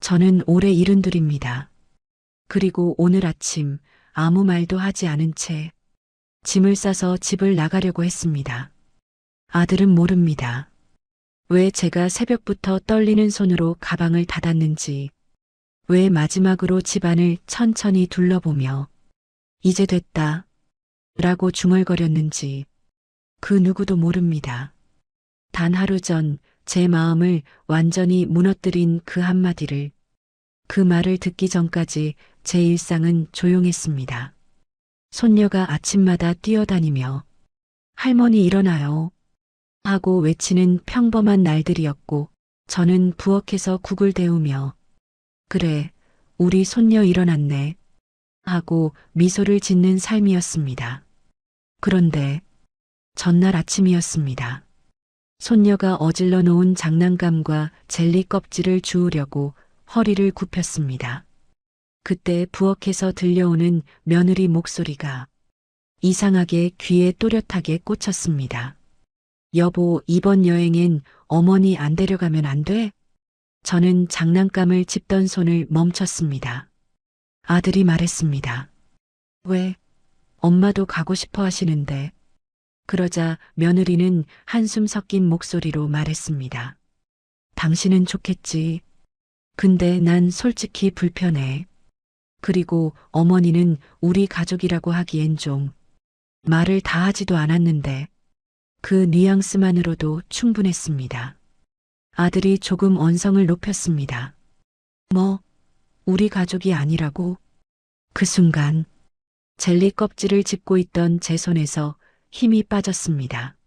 저는 올해 72입니다. 그리고 오늘 아침 아무 말도 하지 않은 채 짐을 싸서 집을 나가려고 했습니다. 아들은 모릅니다. 왜 제가 새벽부터 떨리는 손으로 가방을 닫았는지, 왜 마지막으로 집안을 천천히 둘러보며 이제 됐다 라고 중얼거렸는지 그 누구도 모릅니다. 단 하루 전 제 마음을 완전히 무너뜨린 그 한마디를, 그 말을 듣기 전까지 제 일상은 조용했습니다. 손녀가 아침마다 뛰어다니며 할머니 일어나요 하고 외치는 평범한 날들이었고, 저는 부엌에서 국을 데우며 그래, 우리 손녀 일어났네 하고 미소를 짓는 삶이었습니다. 그런데 전날 아침이었습니다. 손녀가 어질러 놓은 장난감과 젤리 껍질을 주우려고 허리를 굽혔습니다. 그때 부엌에서 들려오는 며느리 목소리가 이상하게 귀에 또렷하게 꽂혔습니다. 여보, 이번 여행엔 어머니 안 데려가면 안 돼? 저는 장난감을 짚던 손을 멈췄습니다. 아들이 말했습니다. 왜? 엄마도 가고 싶어 하시는데. 그러자 며느리는 한숨 섞인 목소리로 말했습니다. 당신은 좋겠지. 근데 난 솔직히 불편해. 그리고 어머니는 우리 가족이라고 하기엔 좀. 말을 다 하지도 않았는데 그 뉘앙스만으로도 충분했습니다. 아들이 조금 언성을 높였습니다. 뭐, 우리 가족이 아니라고? 그 순간 젤리 껍질을 짚고 있던 제 손에서 힘이 빠졌습니다.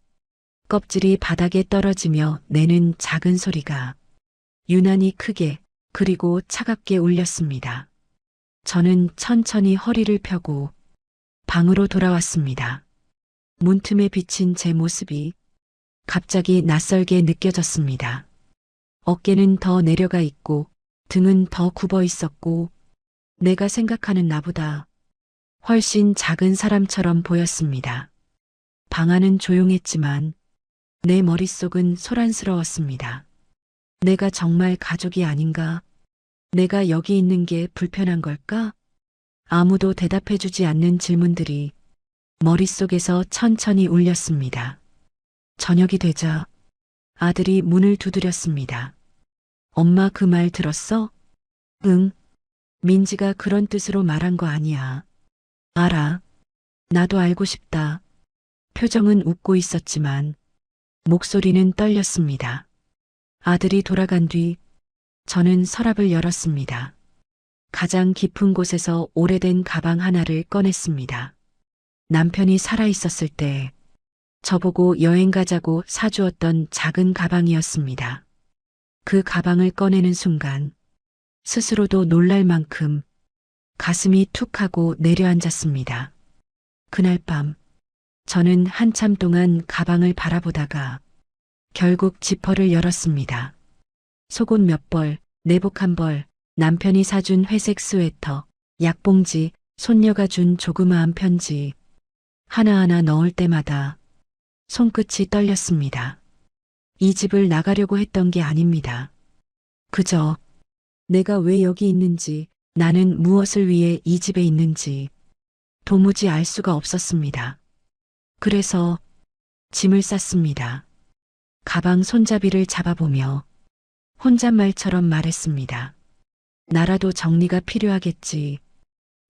껍질이 바닥에 떨어지며 내는 작은 소리가 유난히 크게 그리고 차갑게 울렸습니다. 저는 천천히 허리를 펴고 방으로 돌아왔습니다. 문틈에 비친 제 모습이 갑자기 낯설게 느껴졌습니다. 어깨는 더 내려가 있고 등은 더 굽어 있었고 내가 생각하는 나보다 훨씬 작은 사람처럼 보였습니다. 방 안은 조용했지만 내 머릿속은 소란스러웠습니다. 내가 정말 가족이 아닌가? 내가 여기 있는 게 불편한 걸까? 아무도 대답해주지 않는 질문들이 머릿속에서 천천히 울렸습니다. 저녁이 되자 아들이 문을 두드렸습니다. 엄마 그 말 들었어? 응. 민지가 그런 뜻으로 말한 거 아니야. 알아. 나도 알고 싶다. 표정은 웃고 있었지만 목소리는 떨렸습니다. 아들이 돌아간 뒤 저는 서랍을 열었습니다. 가장 깊은 곳에서 오래된 가방 하나를 꺼냈습니다. 남편이 살아 있었을 때 저보고 여행 가자고 사주었던 작은 가방이었습니다. 그 가방을 꺼내는 순간 스스로도 놀랄 만큼 가슴이 툭 하고 내려앉았습니다. 그날 밤 저는 한참 동안 가방을 바라보다가 결국 지퍼를 열었습니다. 속옷 몇 벌, 내복 한 벌, 남편이 사준 회색 스웨터, 약봉지, 손녀가 준 조그마한 편지, 하나하나 넣을 때마다 손끝이 떨렸습니다. 이 집을 나가려고 했던 게 아닙니다. 그저 내가 왜 여기 있는지, 나는 무엇을 위해 이 집에 있는지 도무지 알 수가 없었습니다. 그래서 짐을 쌌습니다. 가방 손잡이를 잡아보며 혼잣말처럼 말했습니다. 나라도 정리가 필요하겠지.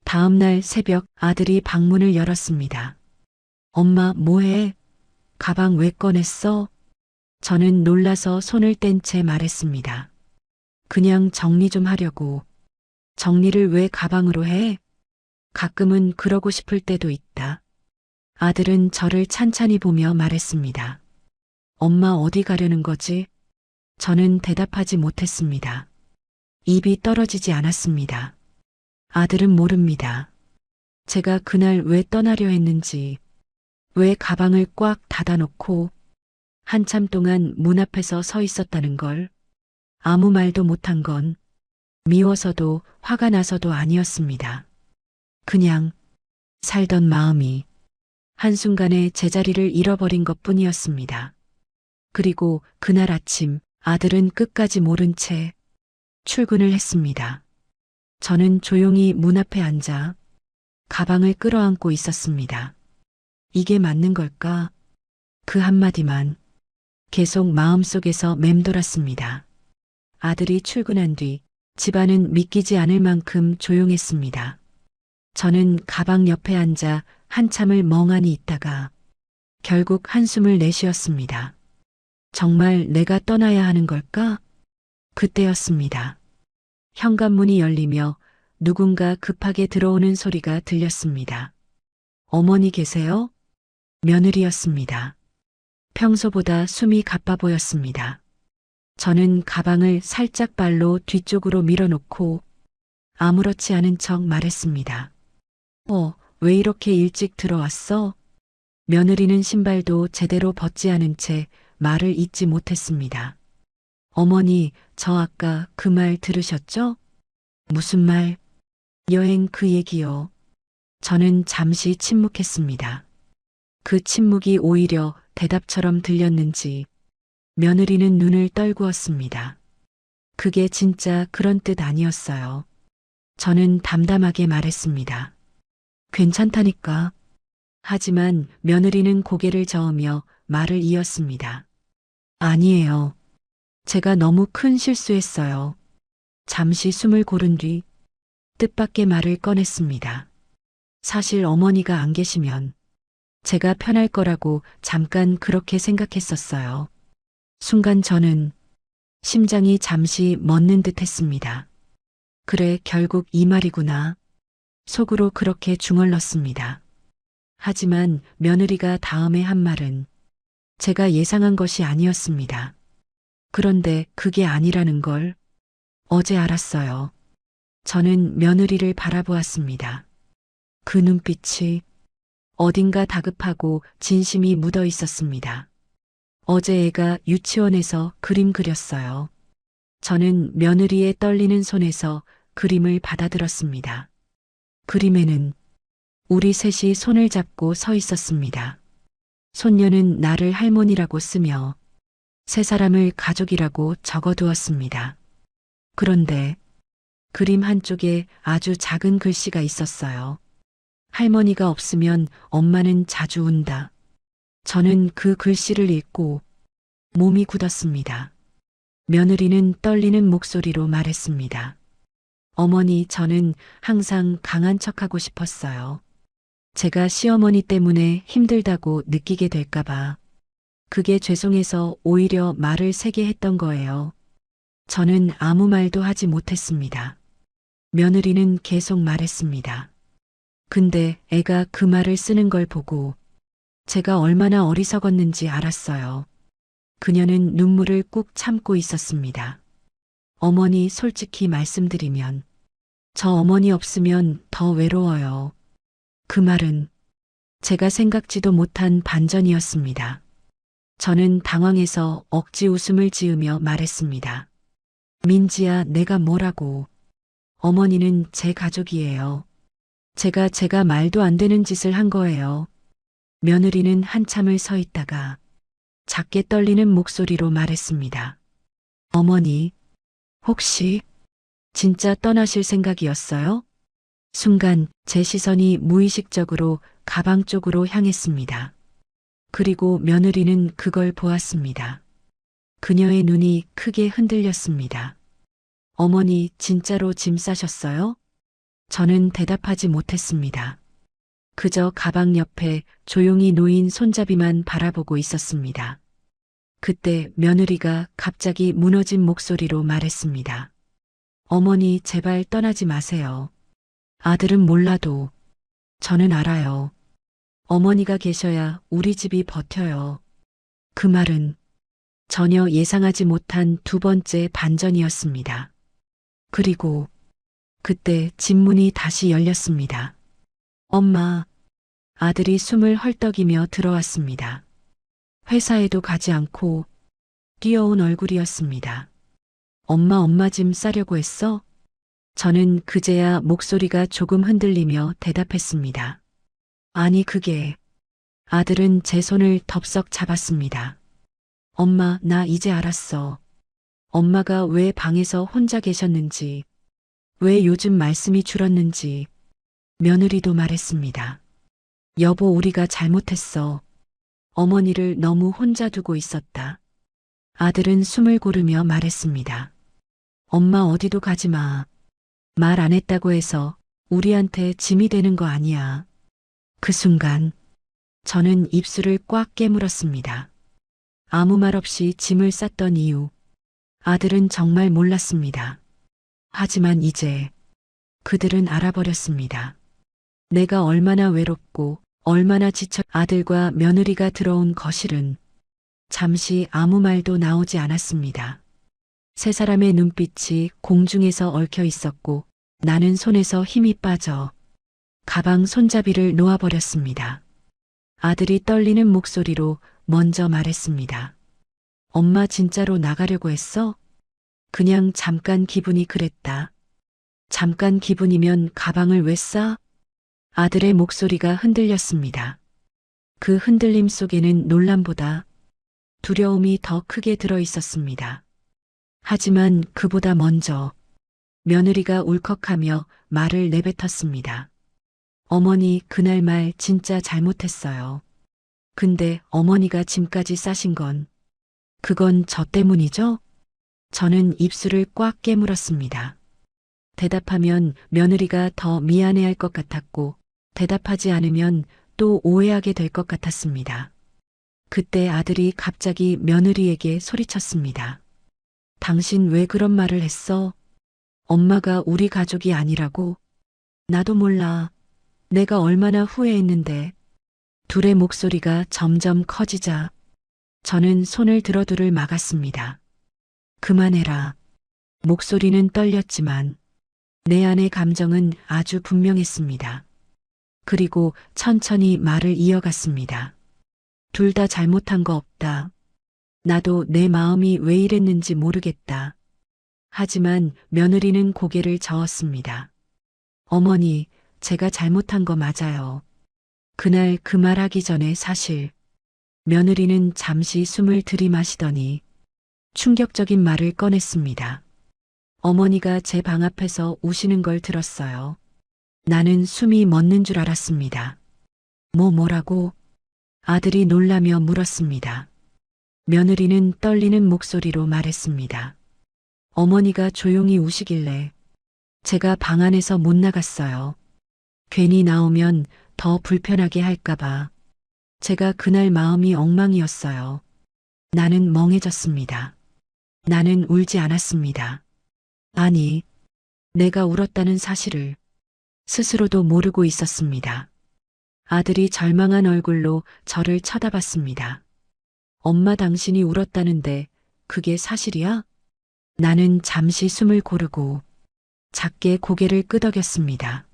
다음 날 새벽 아들이 방문을 열었습니다. 엄마 뭐해? 가방 왜 꺼냈어? 저는 놀라서 손을 뗀 채 말했습니다. 그냥 정리 좀 하려고. 정리를 왜 가방으로 해? 가끔은 그러고 싶을 때도 있다. 아들은 저를 찬찬히 보며 말했습니다. 엄마 어디 가려는 거지? 저는 대답하지 못했습니다. 입이 떨어지지 않았습니다. 아들은 모릅니다. 제가 그날 왜 떠나려 했는지, 왜 가방을 꽉 닫아놓고 한참 동안 문 앞에서 서 있었다는 걸. 아무 말도 못한 건 미워서도 화가 나서도 아니었습니다. 그냥 살던 마음이 한순간에 제자리를 잃어버린 것뿐이었습니다. 그리고 그날 아침 아들은 끝까지 모른 채 출근을 했습니다. 저는 조용히 문 앞에 앉아 가방을 끌어안고 있었습니다. 이게 맞는 걸까? 그 한마디만 계속 마음속에서 맴돌았습니다. 아들이 출근한 뒤 집안은 믿기지 않을 만큼 조용했습니다. 저는 가방 옆에 앉아 한참을 멍하니 있다가 결국 한숨을 내쉬었습니다. 정말 내가 떠나야 하는 걸까? 그때였습니다. 현관문이 열리며 누군가 급하게 들어오는 소리가 들렸습니다. 어머니 계세요? 며느리였습니다. 평소보다 숨이 가빠 보였습니다. 저는 가방을 살짝 발로 뒤쪽으로 밀어놓고 아무렇지 않은 척 말했습니다. 왜 이렇게 일찍 들어왔어? 며느리는 신발도 제대로 벗지 않은 채 말을 잇지 못했습니다. 어머니, 저 아까 그 말 들으셨죠? 무슨 말? 여행 그 얘기요. 저는 잠시 침묵했습니다. 그 침묵이 오히려 대답처럼 들렸는지 며느리는 눈을 떨구었습니다. 그게 진짜 그런 뜻 아니었어요. 저는 담담하게 말했습니다. 괜찮다니까. 하지만 며느리는 고개를 저으며 말을 이었습니다. 아니에요. 제가 너무 큰 실수했어요. 잠시 숨을 고른 뒤 뜻밖의 말을 꺼냈습니다. 사실 어머니가 안 계시면 제가 편할 거라고 잠깐 그렇게 생각했었어요. 순간 저는 심장이 잠시 멎는 듯 했습니다. 그래, 결국 이 말이구나. 속으로 그렇게 중얼렀습니다. 하지만 며느리가 다음에 한 말은 제가 예상한 것이 아니었습니다. 그런데 그게 아니라는 걸 어제 알았어요. 저는 며느리를 바라보았습니다. 그 눈빛이 어딘가 다급하고 진심이 묻어 있었습니다. 어제 애가 유치원에서 그림 그렸어요. 저는 며느리의 떨리는 손에서 그림을 받아들었습니다. 그림에는 우리 셋이 손을 잡고 서 있었습니다. 손녀는 나를 할머니라고 쓰며 세 사람을 가족이라고 적어두었습니다. 그런데 그림 한쪽에 아주 작은 글씨가 있었어요. 할머니가 없으면 엄마는 자주 운다. 저는 그 글씨를 읽고 몸이 굳었습니다. 며느리는 떨리는 목소리로 말했습니다. 어머니, 저는 항상 강한 척하고 싶었어요. 제가 시어머니 때문에 힘들다고 느끼게 될까봐. 그게 죄송해서 오히려 말을 세게 했던 거예요. 저는 아무 말도 하지 못했습니다. 며느리는 계속 말했습니다. 근데 애가 그 말을 쓰는 걸 보고 제가 얼마나 어리석었는지 알았어요. 그녀는 눈물을 꾹 참고 있었습니다. 어머니, 솔직히 말씀드리면 저 어머니 없으면 더 외로워요. 그 말은 제가 생각지도 못한 반전이었습니다. 저는 당황해서 억지 웃음을 지으며 말했습니다. 민지야, 내가 뭐라고. 어머니는 제 가족이에요. 제가 말도 안 되는 짓을 한 거예요. 며느리는 한참을 서 있다가 작게 떨리는 목소리로 말했습니다. 어머니, 혹시 진짜 떠나실 생각이었어요? 순간 제 시선이 무의식적으로 가방 쪽으로 향했습니다. 그리고 며느리는 그걸 보았습니다. 그녀의 눈이 크게 흔들렸습니다. 어머니, 진짜로 짐 싸셨어요? 저는 대답하지 못했습니다. 그저 가방 옆에 조용히 놓인 손잡이만 바라보고 있었습니다. 그때 며느리가 갑자기 무너진 목소리로 말했습니다. 어머니, 제발 떠나지 마세요. 아들은 몰라도 저는 알아요. 어머니가 계셔야 우리 집이 버텨요. 그 말은 전혀 예상하지 못한 두 번째 반전이었습니다. 그리고 그때 집 문이 다시 열렸습니다. 엄마, 아들이 숨을 헐떡이며 들어왔습니다. 회사에도 가지 않고 뛰어온 얼굴이었습니다. 엄마 짐 싸려고 했어? 저는 그제야 목소리가 조금 흔들리며 대답했습니다. 아니, 그게. 아들은 제 손을 덥석 잡았습니다. 엄마, 나 이제 알았어. 엄마가 왜 방에서 혼자 계셨는지, 왜 요즘 말씀이 줄었는지 며느리도 말했습니다. 여보, 우리가 잘못했어. 어머니를 너무 혼자 두고 있었다. 아들은 숨을 고르며 말했습니다. 엄마, 어디도 가지 마. 말 안 했다고 해서 우리한테 짐이 되는 거 아니야. 그 순간 저는 입술을 꽉 깨물었습니다. 아무 말 없이 짐을 쌌던 이유, 아들은 정말 몰랐습니다. 하지만 이제 그들은 알아버렸습니다. 내가 얼마나 외롭고 얼마나 지쳐. 아들과 며느리가 들어온 거실은 잠시 아무 말도 나오지 않았습니다. 세 사람의 눈빛이 공중에서 얽혀 있었고 나는 손에서 힘이 빠져 가방 손잡이를 놓아버렸습니다. 아들이 떨리는 목소리로 먼저 말했습니다. 엄마, 진짜로 나가려고 했어? 그냥 잠깐 기분이 그랬다. 잠깐 기분이면 가방을 왜 싸? 아들의 목소리가 흔들렸습니다. 그 흔들림 속에는 놀람보다 두려움이 더 크게 들어 있었습니다. 하지만 그보다 먼저 며느리가 울컥하며 말을 내뱉었습니다. 어머니, 그날 말 진짜 잘못했어요. 근데 어머니가 짐까지 싸신 건, 그건 저 때문이죠? 저는 입술을 꽉 깨물었습니다. 대답하면 며느리가 더 미안해할 것 같았고, 대답하지 않으면 또 오해하게 될 것 같았습니다. 그때 아들이 갑자기 며느리에게 소리쳤습니다. 당신 왜 그런 말을 했어? 엄마가 우리 가족이 아니라고? 나도 몰라. 내가 얼마나 후회했는데. 둘의 목소리가 점점 커지자 저는 손을 들어 둘을 막았습니다. 그만해라. 목소리는 떨렸지만 내 안의 감정은 아주 분명했습니다. 그리고 천천히 말을 이어갔습니다. 둘 다 잘못한 거 없다. 나도 내 마음이 왜 이랬는지 모르겠다. 하지만 며느리는 고개를 저었습니다. 어머니, 제가 잘못한 거 맞아요. 그날 그 말하기 전에 사실 며느리는 잠시 숨을 들이마시더니 충격적인 말을 꺼냈습니다. 어머니가 제 방 앞에서 우시는 걸 들었어요. 나는 숨이 멎는 줄 알았습니다. 뭐라고? 아들이 놀라며 물었습니다. 며느리는 떨리는 목소리로 말했습니다. 어머니가 조용히 우시길래 제가 방 안에서 못 나갔어요. 괜히 나오면 더 불편하게 할까봐. 제가 그날 마음이 엉망이었어요. 나는 멍해졌습니다. 나는 울지 않았습니다. 아니, 내가 울었다는 사실을 스스로도 모르고 있었습니다. 아들이 절망한 얼굴로 저를 쳐다봤습니다. 엄마, 당신이 울었다는데 그게 사실이야? 나는 잠시 숨을 고르고 작게 고개를 끄덕였습니다.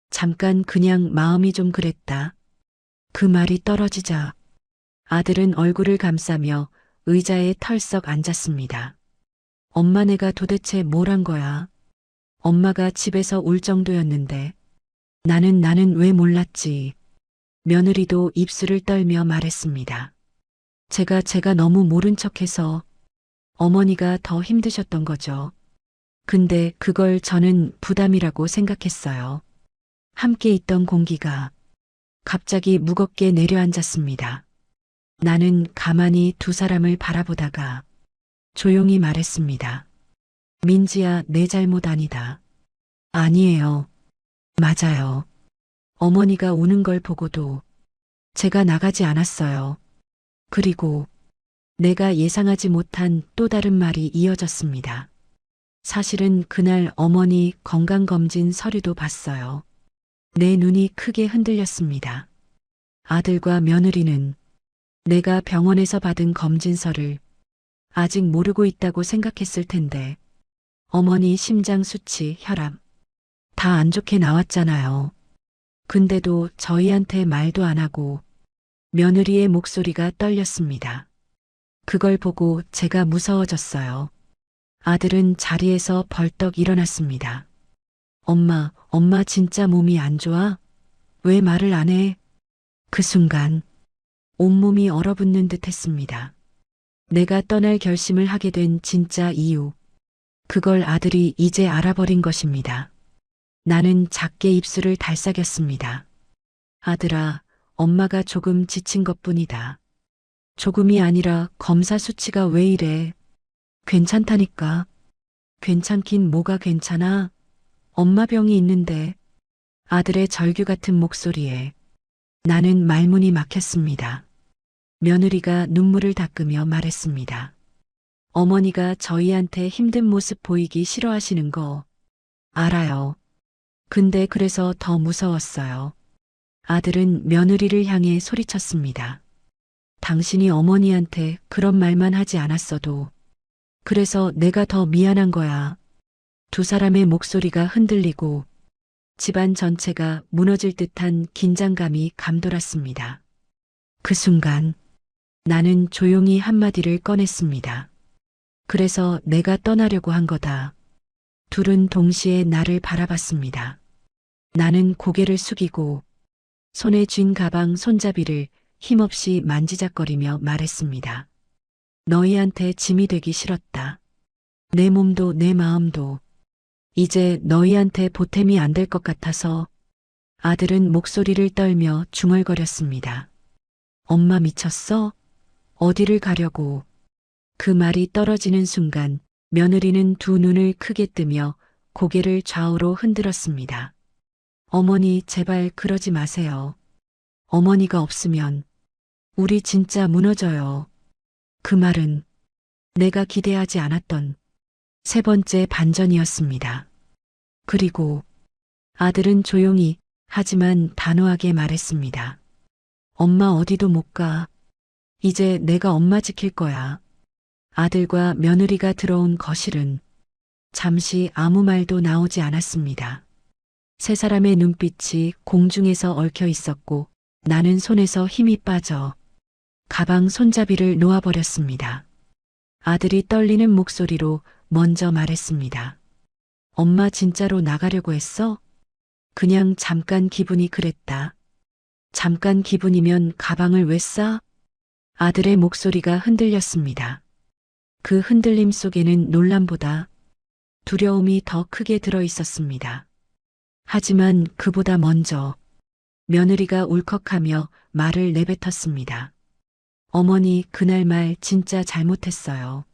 잠깐 그냥 마음이 좀 그랬다. 그 말이 떨어지자 아들은 얼굴을 감싸며 의자에 털썩 앉았습니다. 엄마, 내가 도대체 뭘 한 거야? 엄마가 집에서 울 정도였는데 나는 왜 몰랐지? 며느리도 입술을 떨며 말했습니다. 제가 너무 모른 척해서 어머니가 더 힘드셨던 거죠. 근데 그걸 저는 부담이라고 생각했어요. 함께 있던 공기가 갑자기 무겁게 내려앉았습니다. 나는 가만히 두 사람을 바라보다가 조용히 말했습니다. 민지야, 내 잘못 아니다. 아니에요. 맞아요. 어머니가 우는 걸 보고도 제가 나가지 않았어요. 그리고 내가 예상하지 못한 또 다른 말이 이어졌습니다. 사실은 그날 어머니 건강검진 서류도 봤어요. 내 눈이 크게 흔들렸습니다. 아들과 며느리는 내가 병원에서 받은 검진서를 아직 모르고 있다고 생각했을 텐데 어머니 심장 수치, 혈압 다 안 좋게 나왔잖아요. 근데도 저희한테 말도 안 하고. 며느리의 목소리가 떨렸습니다. 그걸 보고 제가 무서워졌어요. 아들은 자리에서 벌떡 일어났습니다. 엄마 진짜 몸이 안 좋아? 왜 말을 안 해? 그 순간 온몸이 얼어붙는 듯 했습니다. 내가 떠날 결심을 하게 된 진짜 이유. 그걸 아들이 이제 알아버린 것입니다. 나는 작게 입술을 달싹였습니다. 아들아, 엄마가 조금 지친 것뿐이다. 조금이 아니라 검사 수치가 왜 이래? 괜찮다니까. 괜찮긴 뭐가 괜찮아? 엄마 병이 있는데. 아들의 절규 같은 목소리에 나는 말문이 막혔습니다. 며느리가 눈물을 닦으며 말했습니다. 어머니가 저희한테 힘든 모습 보이기 싫어하시는 거 알아요. 근데 그래서 더 무서웠어요. 아들은 며느리를 향해 소리쳤습니다. 당신이 어머니한테 그런 말만 하지 않았어도 그래서 내가 더 미안한 거야. 두 사람의 목소리가 흔들리고 집안 전체가 무너질 듯한 긴장감이 감돌았습니다. 그 순간 나는 조용히 한마디를 꺼냈습니다. 그래서 내가 떠나려고 한 거다. 둘은 동시에 나를 바라봤습니다. 나는 고개를 숙이고 손에 쥔 가방 손잡이를 힘없이 만지작거리며 말했습니다. 너희한테 짐이 되기 싫었다. 내 몸도 내 마음도. 이제 너희한테 보탬이 안 될 것 같아서. 아들은 목소리를 떨며 중얼거렸습니다. 엄마 미쳤어? 어디를 가려고? 그 말이 떨어지는 순간 며느리는 두 눈을 크게 뜨며 고개를 좌우로 흔들었습니다. 어머니 제발 그러지 마세요. 어머니가 없으면 우리 진짜 무너져요. 그 말은 내가 기대하지 않았던 세 번째 반전이었습니다. 그리고 아들은 조용히 하지만 단호하게 말했습니다. 엄마 어디도 못 가. 이제 내가 엄마 지킬 거야. 아들과 며느리가 들어온 거실은 잠시 아무 말도 나오지 않았습니다. 세 사람의 눈빛이 공중에서 얽혀 있었고 나는 손에서 힘이 빠져 가방 손잡이를 놓아버렸습니다. 아들이 떨리는 목소리로 먼저 말했습니다. 엄마 진짜로 나가려고 했어? 그냥 잠깐 기분이 그랬다. 잠깐 기분이면 가방을 왜 싸? 아들의 목소리가 흔들렸습니다. 그 흔들림 속에는 놀람보다 두려움이 더 크게 들어 있었습니다. 하지만 그보다 먼저 며느리가 울컥하며 말을 내뱉었습니다. 어머니 그날 말 진짜 잘못했어요.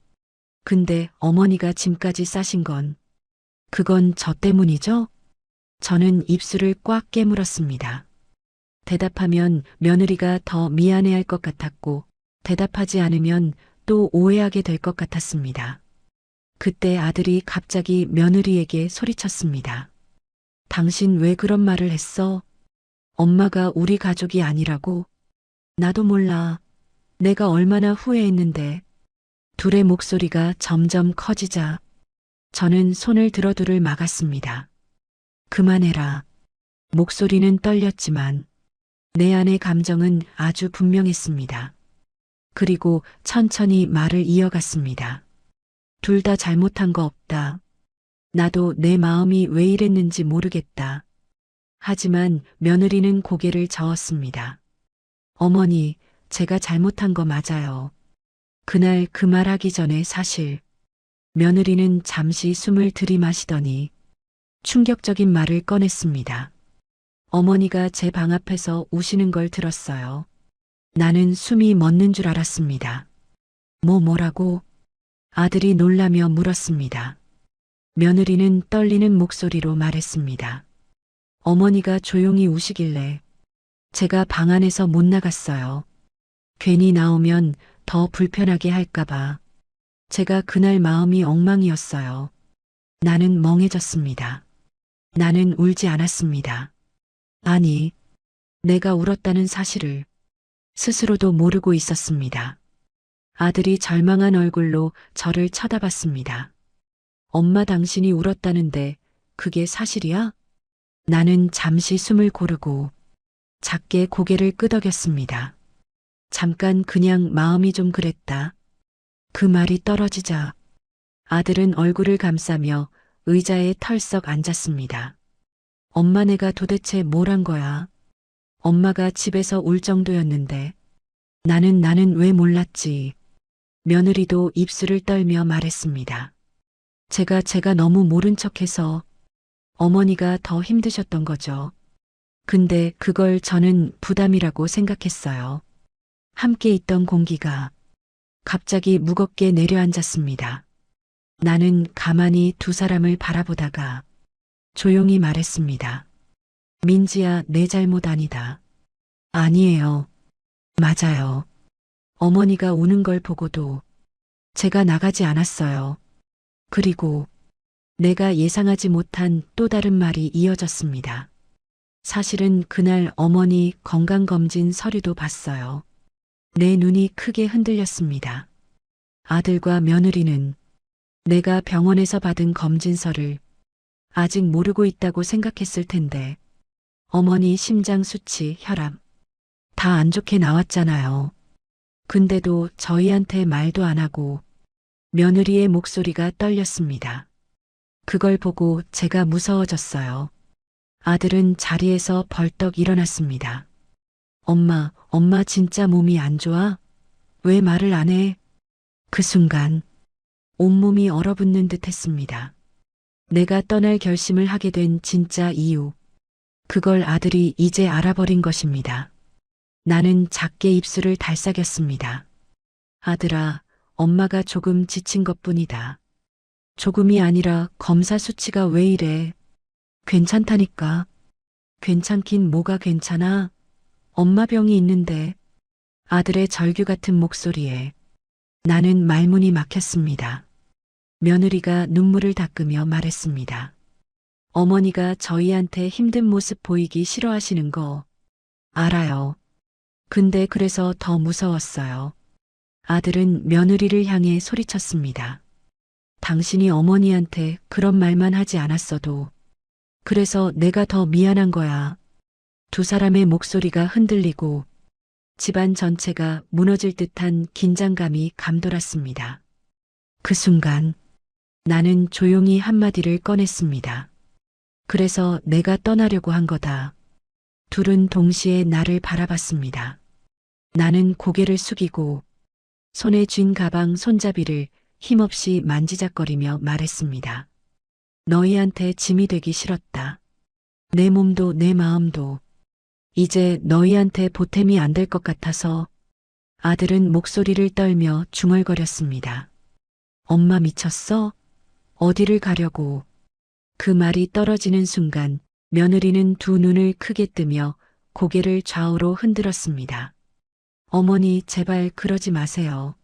근데 어머니가 짐까지 싸신 건 그건 저 때문이죠? 저는 입술을 꽉 깨물었습니다. 대답하면 며느리가 더 미안해할 것 같았고 대답하지 않으면 또 오해하게 될 것 같았습니다. 그때 아들이 갑자기 며느리에게 소리쳤습니다. 당신 왜 그런 말을 했어? 엄마가 우리 가족이 아니라고? 나도 몰라. 내가 얼마나 후회했는데. 둘의 목소리가 점점 커지자 저는 손을 들어 둘을 막았습니다. 그만해라. 목소리는 떨렸지만 내 안의 감정은 아주 분명했습니다. 그리고 천천히 말을 이어갔습니다. 둘 다 잘못한 거 없다. 나도 내 마음이 왜 이랬는지 모르겠다. 하지만 며느리는 고개를 저었습니다. 어머니, 제가 잘못한 거 맞아요. 그날 그 말하기 전에 사실 며느리는 잠시 숨을 들이마시더니 충격적인 말을 꺼냈습니다. 어머니가 제 방 앞에서 우시는 걸 들었어요. 나는 숨이 멎는 줄 알았습니다. 뭐라고? 아들이 놀라며 물었습니다. 며느리는 떨리는 목소리로 말했습니다. 어머니가 조용히 우시길래 제가 방 안에서 못 나갔어요. 괜히 나오면 더 불편하게 할까봐. 제가 그날 마음이 엉망이었어요. 나는 멍해졌습니다. 나는 울지 않았습니다. 아니, 내가 울었다는 사실을 스스로도 모르고 있었습니다. 아들이 절망한 얼굴로 저를 쳐다봤습니다. 엄마 당신이 울었다는데 그게 사실이야? 나는 잠시 숨을 고르고 작게 고개를 끄덕였습니다. 잠깐 그냥 마음이 좀 그랬다. 그 말이 떨어지자 아들은 얼굴을 감싸며 의자에 털썩 앉았습니다. 엄마 내가 도대체 뭘 한 거야? 엄마가 집에서 울 정도였는데 나는 왜 몰랐지? 며느리도 입술을 떨며 말했습니다. 제가 너무 모른 척해서 어머니가 더 힘드셨던 거죠. 근데 그걸 저는 부담이라고 생각했어요. 함께 있던 공기가 갑자기 무겁게 내려앉았습니다. 나는 가만히 두 사람을 바라보다가 조용히 말했습니다. 민지야, 내 잘못 아니다. 아니에요. 맞아요. 어머니가 우는 걸 보고도 제가 나가지 않았어요. 그리고 내가 예상하지 못한 또 다른 말이 이어졌습니다. 사실은 그날 어머니 건강검진 서류도 봤어요. 내 눈이 크게 흔들렸습니다. 아들과 며느리는 내가 병원에서 받은 검진서를 아직 모르고 있다고 생각했을 텐데 어머니 심장 수치, 혈압 다 안 좋게 나왔잖아요. 근데도 저희한테 말도 안 하고 며느리의 목소리가 떨렸습니다. 그걸 보고 제가 무서워졌어요. 아들은 자리에서 벌떡 일어났습니다. 엄마 진짜 몸이 안 좋아? 왜 말을 안 해? 그 순간 온몸이 얼어붙는 듯 했습니다. 내가 떠날 결심을 하게 된 진짜 이유. 그걸 아들이 이제 알아버린 것입니다. 나는 작게 입술을 달싹였습니다. 아들아, 엄마가 조금 지친 것뿐이다. 조금이 아니라 검사 수치가 왜 이래? 괜찮다니까. 괜찮긴 뭐가 괜찮아? 엄마 병이 있는데. 아들의 절규 같은 목소리에 나는 말문이 막혔습니다. 며느리가 눈물을 닦으며 말했습니다. 어머니가 저희한테 힘든 모습 보이기 싫어하시는 거 알아요. 근데 그래서 더 무서웠어요. 아들은 며느리를 향해 소리쳤습니다. 당신이 어머니한테 그런 말만 하지 않았어도 그래서 내가 더 미안한 거야. 두 사람의 목소리가 흔들리고 집안 전체가 무너질 듯한 긴장감이 감돌았습니다. 그 순간 나는 조용히 한마디를 꺼냈습니다. 그래서 내가 떠나려고 한 거다. 둘은 동시에 나를 바라봤습니다. 나는 고개를 숙이고 손에 쥔 가방 손잡이를 힘없이 만지작거리며 말했습니다. 너희한테 짐이 되기 싫었다. 내 몸도 내 마음도 이제 너희한테 보탬이 안 될 것 같아서. 아들은 목소리를 떨며 중얼거렸습니다. 엄마 미쳤어? 어디를 가려고? 그 말이 떨어지는 순간 며느리는 두 눈을 크게 뜨며 고개를 좌우로 흔들었습니다. 어머니, 제발 그러지 마세요.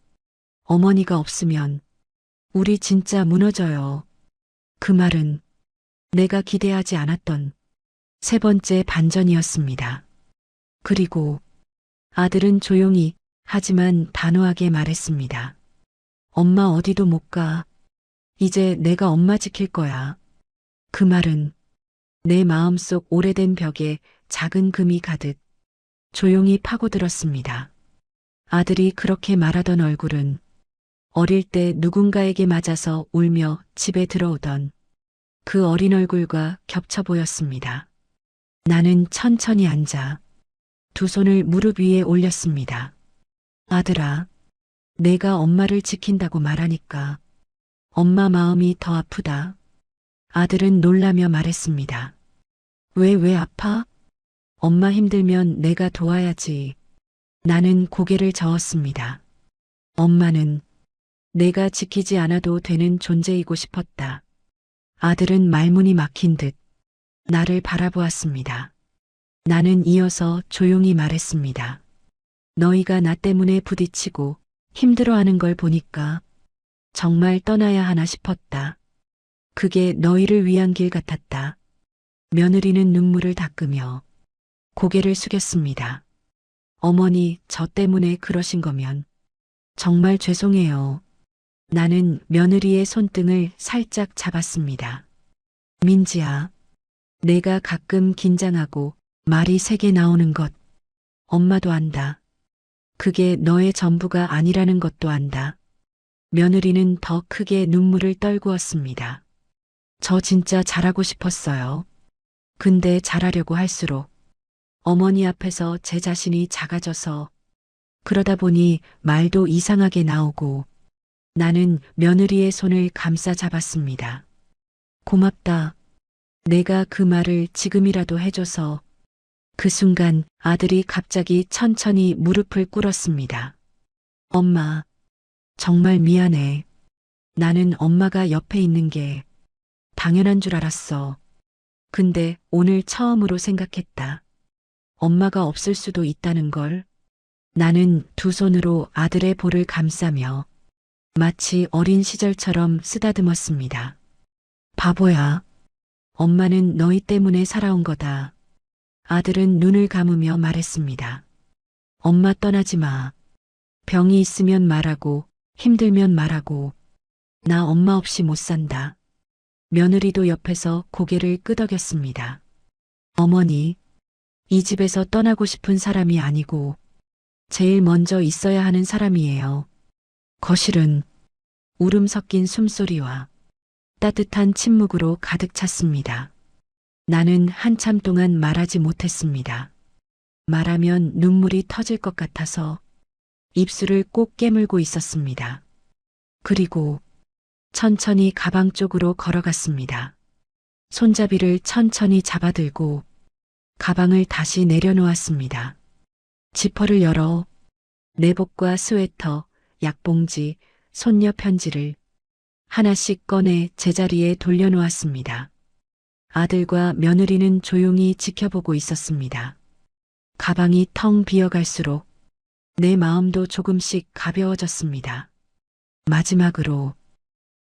어머니가 없으면 우리 진짜 무너져요. 그 말은 내가 기대하지 않았던 세 번째 반전이었습니다. 그리고 아들은 조용히 하지만 단호하게 말했습니다. 엄마 어디도 못 가. 이제 내가 엄마 지킬 거야. 그 말은 내 마음속 오래된 벽에 작은 금이 가듯 조용히 파고들었습니다. 아들이 그렇게 말하던 얼굴은 어릴 때 누군가에게 맞아서 울며 집에 들어오던 그 어린 얼굴과 겹쳐 보였습니다. 나는 천천히 앉아 두 손을 무릎 위에 올렸습니다. 아들아, 내가 엄마를 지킨다고 말하니까 엄마 마음이 더 아프다. 아들은 놀라며 말했습니다. 왜 아파? 엄마 힘들면 내가 도와야지. 나는 고개를 저었습니다. 엄마는 내가 지키지 않아도 되는 존재이고 싶었다. 아들은 말문이 막힌 듯 나를 바라보았습니다. 나는 이어서 조용히 말했습니다. 너희가 나 때문에 부딪히고 힘들어하는 걸 보니까 정말 떠나야 하나 싶었다. 그게 너희를 위한 길 같았다. 며느리는 눈물을 닦으며 고개를 숙였습니다. 어머니, 저 때문에 그러신 거면 정말 죄송해요. 나는 며느리의 손등을 살짝 잡았습니다. 민지야, 내가 가끔 긴장하고 말이 세게 나오는 것 엄마도 안다. 그게 너의 전부가 아니라는 것도 안다. 며느리는 더 크게 눈물을 떨구었습니다. 저 진짜 잘하고 싶었어요. 근데 잘하려고 할수록 어머니 앞에서 제 자신이 작아져서 그러다 보니 말도 이상하게 나오고 나는 며느리의 손을 감싸 잡았습니다. 고맙다. 내가 그 말을 지금이라도 해줘서. 그 순간 아들이 갑자기 천천히 무릎을 꿇었습니다. 엄마, 정말 미안해. 나는 엄마가 옆에 있는 게 당연한 줄 알았어. 근데 오늘 처음으로 생각했다. 엄마가 없을 수도 있다는 걸. 나는 두 손으로 아들의 볼을 감싸며 마치 어린 시절처럼 쓰다듬었습니다. 바보야. 엄마는 너희 때문에 살아온 거다. 아들은 눈을 감으며 말했습니다. 엄마 떠나지 마. 병이 있으면 말하고, 힘들면 말하고. 나 엄마 없이 못 산다. 며느리도 옆에서 고개를 끄덕였습니다. 어머니, 이 집에서 떠나고 싶은 사람이 아니고, 제일 먼저 있어야 하는 사람이에요. 거실은 울음 섞인 숨소리와 따뜻한 침묵으로 가득 찼습니다. 나는 한참 동안 말하지 못했습니다. 말하면 눈물이 터질 것 같아서 입술을 꼭 깨물고 있었습니다. 그리고 천천히 가방 쪽으로 걸어갔습니다. 손잡이를 천천히 잡아들고 가방을 다시 내려놓았습니다. 지퍼를 열어 내복과 스웨터, 약봉지, 손녀 편지를 하나씩 꺼내 제자리에 돌려놓았습니다. 아들과 며느리는 조용히 지켜보고 있었습니다. 가방이 텅 비어갈수록 내 마음도 조금씩 가벼워졌습니다. 마지막으로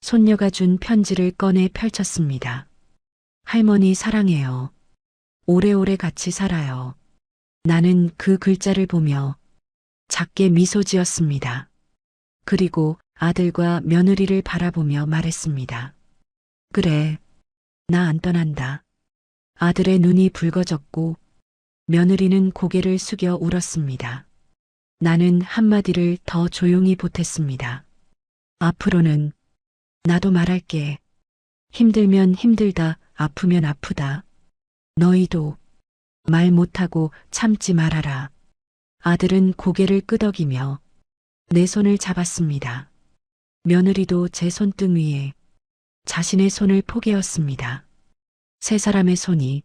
손녀가 준 편지를 꺼내 펼쳤습니다. 할머니 사랑해요. 오래오래 같이 살아요. 나는 그 글자를 보며 작게 미소 지었습니다. 그리고 아들과 며느리를 바라보며 말했습니다. 그래, 나 안 떠난다. 아들의 눈이 붉어졌고 며느리는 고개를 숙여 울었습니다. 나는 한마디를 더 조용히 보탰습니다. 앞으로는 나도 말할게. 힘들면 힘들다, 아프면 아프다. 너희도 말 못하고 참지 말아라. 아들은 고개를 끄덕이며 내 손을 잡았습니다. 며느리도 제 손등 위에 자신의 손을 포개었습니다. 세 사람의 손이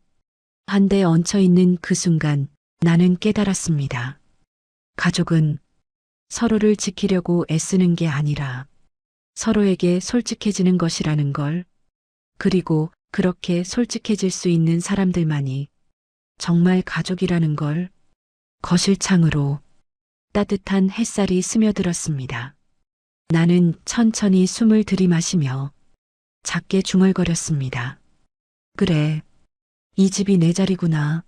한데 얹혀 있는 그 순간 나는 깨달았습니다. 가족은 서로를 지키려고 애쓰는 게 아니라 서로에게 솔직해지는 것이라는 걸, 그리고 그렇게 솔직해질 수 있는 사람들만이 정말 가족이라는 걸. 거실창으로 따뜻한 햇살이 스며들었습니다. 나는 천천히 숨을 들이마시며 작게 중얼거렸습니다. 그래, 이 집이 내 자리구나.